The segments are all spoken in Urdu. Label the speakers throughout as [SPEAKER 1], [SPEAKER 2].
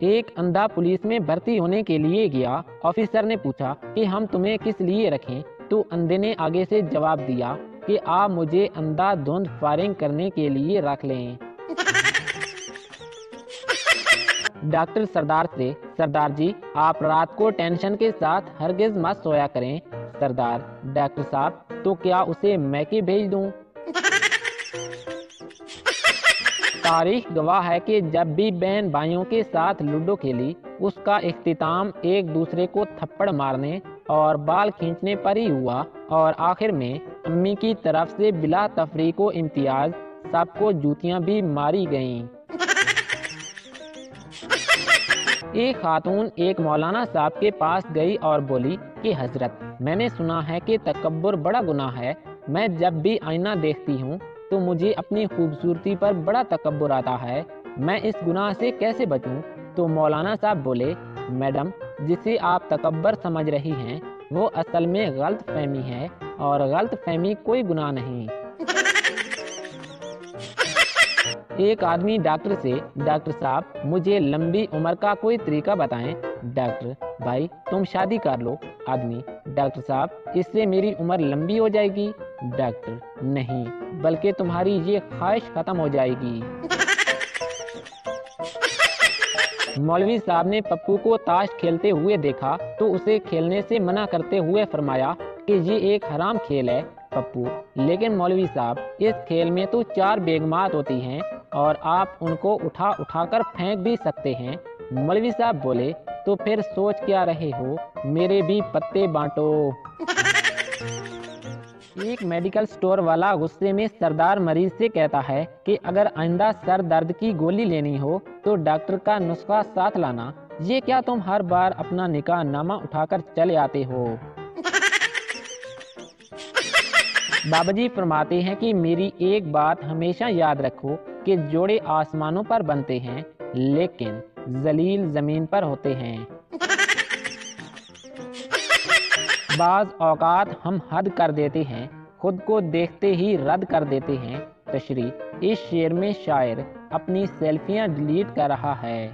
[SPEAKER 1] ایک اندھا پولیس میں بھرتی ہونے کے لیے گیا۔ آفیسر نے پوچھا کہ ہم تمہیں کس لیے رکھیں؟ تو اندھے نے آگے سے جواب دیا کہ آپ مجھے اندھا دھند فائرنگ کرنے کے لیے رکھ لیں۔ ڈاکٹر سردار سے: سردار جی، آپ رات کو ٹینشن کے ساتھ ہرگز مت سویا کریں۔ سردار: ڈاکٹر صاحب، تو کیا اسے میکے بھیج دوں؟ تاریخ گواہ ہے کہ جب بھی بہن بھائیوں کے ساتھ لوڈو کھیلی، اس کا اختتام ایک دوسرے کو تھپڑ مارنے اور بال کھینچنے پر ہی ہوا، اور آخر میں امی کی طرف سے بلا تفریق و امتیاز سب کو جوتیاں بھی ماری گئیں۔ ایک خاتون ایک مولانا صاحب کے پاس گئی اور بولی کہ حضرت، میں نے سنا ہے کہ تکبر بڑا گناہ ہے۔ میں جب بھی آئینہ دیکھتی ہوں تو مجھے اپنی خوبصورتی پر بڑا تکبر آتا ہے، میں اس گناہ سے کیسے بچوں؟ تو مولانا صاحب بولے: میڈم، جسے آپ تکبر سمجھ رہی ہیں وہ اصل میں غلط فہمی ہے، اور غلط فہمی کوئی گناہ نہیں۔ ایک آدمی ڈاکٹر سے: ڈاکٹر صاحب، مجھے لمبی عمر کا کوئی طریقہ بتائیں۔ ڈاکٹر: بھائی تم شادی کر لو۔ آدمی: ڈاکٹر صاحب، اس سے میری عمر لمبی ہو جائے گی؟ ڈاکٹر: نہیں، بلکہ تمہاری یہ خواہش ختم ہو جائے گی۔ مولوی صاحب نے پپو کو تاش کھیلتے ہوئے دیکھا تو اسے کھیلنے سے منع کرتے ہوئے فرمایا کہ یہ ایک حرام کھیل ہے۔ پپو: لیکن مولوی صاحب، اس کھیل میں تو 4 بیگمات ہوتی ہیں اور آپ ان کو اٹھا اٹھا کر پھینک بھی سکتے ہیں۔ مولوی صاحب بولے: تو پھر سوچ کیا رہے ہو، میرے بھی پتے بانٹو۔ ایک میڈیکل سٹور والا غصے میں سردار مریض سے کہتا ہے کہ اگر آئندہ سر درد کی گولی لینی ہو تو ڈاکٹر کا نسخہ ساتھ لانا، یہ کیا تم ہر بار اپنا نکاح نامہ اٹھا کر چلے آتے ہو؟ بابا جی فرماتے ہیں کہ میری ایک بات ہمیشہ یاد رکھو کہ جوڑے آسمانوں پر بنتے ہیں لیکن ذلیل زمین پر ہوتے ہیں۔ بعض اوقات ہم حد کر دیتے ہیں، خود کو دیکھتے ہی رد کر دیتے ہیں۔ تشریح: اس شعر میں شاعر اپنی سیلفیاں ڈیلیٹ کر رہا ہے۔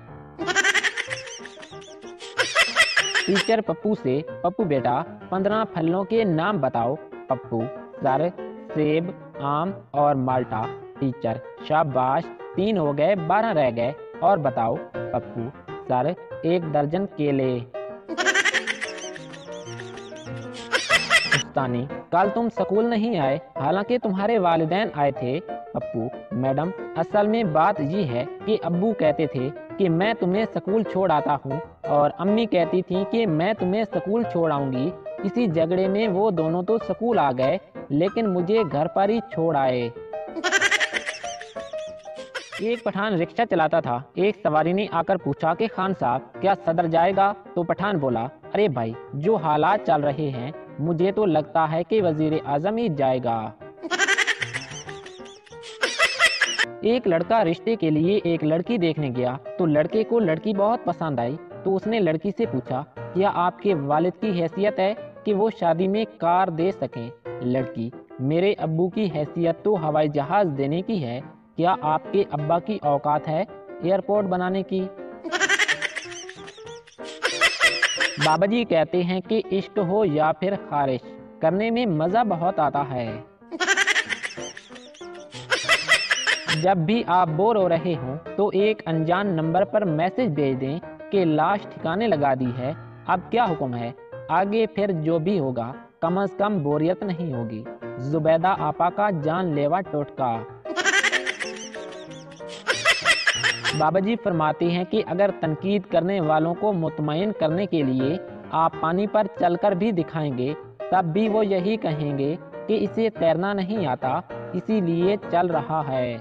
[SPEAKER 1] ٹیچر پپو سے: پپو بیٹا، 15 پھلوں کے نام بتاؤ۔ پپو: سر، سیب، آم اور مالٹا۔ ٹیچر: شاباش، 3 ہو گئے، 12 رہ گئے، اور بتاؤ۔ پپو: سر، 1 درجن کیلے۔ استانی: کل تم سکول نہیں آئے حالانکہ تمہارے والدین آئے تھے۔ پپو: میڈم، اصل میں بات یہ ہے کہ ابو کہتے تھے کہ میں تمہیں سکول چھوڑ آتا ہوں اور امی کہتی تھی کہ میں تمہیں سکول چھوڑ آؤں گی۔ اسی جھگڑے میں وہ دونوں تو سکول آ گئے لیکن مجھے گھر پر ہی چھوڑ آئے۔ ایک پٹھان رکشہ چلاتا تھا۔ ایک سواری نے آ کر پوچھا کہ خان صاحب، کیا صدر جائے گا؟ تو پٹھان بولا: ارے بھائی، جو حالات چل رہے ہیں مجھے تو لگتا ہے کہ وزیر اعظم ہی جائے گا۔ ایک لڑکا رشتے کے لیے ایک لڑکی دیکھنے گیا تو لڑکے کو لڑکی بہت پسند آئی تو اس نے لڑکی سے پوچھا: کیا آپ کے والد کی حیثیت ہے کہ وہ شادی میں کار دے سکیں؟ لڑکی: میرے ابو کی حیثیت تو ہوائی جہاز دینے کی ہے، کیا آپ کے ابا کی اوقات ہے ایئرپورٹ بنانے کی؟ بابا جی کہتے ہیں کہ عشق ہو یا پھر خارش، کرنے میں مزہ بہت آتا ہے۔ جب بھی آپ بور ہو رہے ہوں تو ایک انجان نمبر پر میسج بھیج دیں کہ لاش ٹھکانے لگا دی ہے، اب کیا حکم ہے؟ آگے پھر جو بھی ہوگا کم از کم بوریت نہیں ہوگی۔ زبیدہ آپا کا جان لیوا ٹوٹکا۔ بابا جی فرماتے ہیں کہ اگر تنقید کرنے والوں کو مطمئن کرنے کے لیے آپ پانی پر چل کر بھی دکھائیں گے تب بھی وہ یہی کہیں گے کہ اسے تیرنا نہیں آتا، اسی لیے چل رہا ہے۔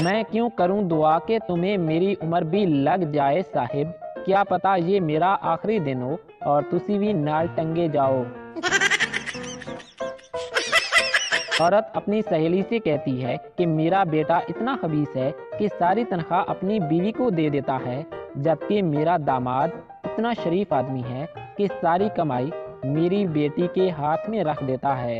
[SPEAKER 1] میں کیوں کروں دعا کہ تمہیں میری عمر بھی لگ جائے صاحب، کیا پتا یہ میرا آخری دن ہو اور تسی بھی نال ٹنگے جاؤ۔ عورت اپنی سہیلی سے کہتی ہے کہ میرا بیٹا اتنا خبیث ہے کہ ساری تنخواہ اپنی بیوی کو دے دیتا ہے، جبکہ میرا داماد اتنا شریف آدمی ہے کہ ساری کمائی میری بیٹی کے ہاتھ میں رکھ دیتا ہے۔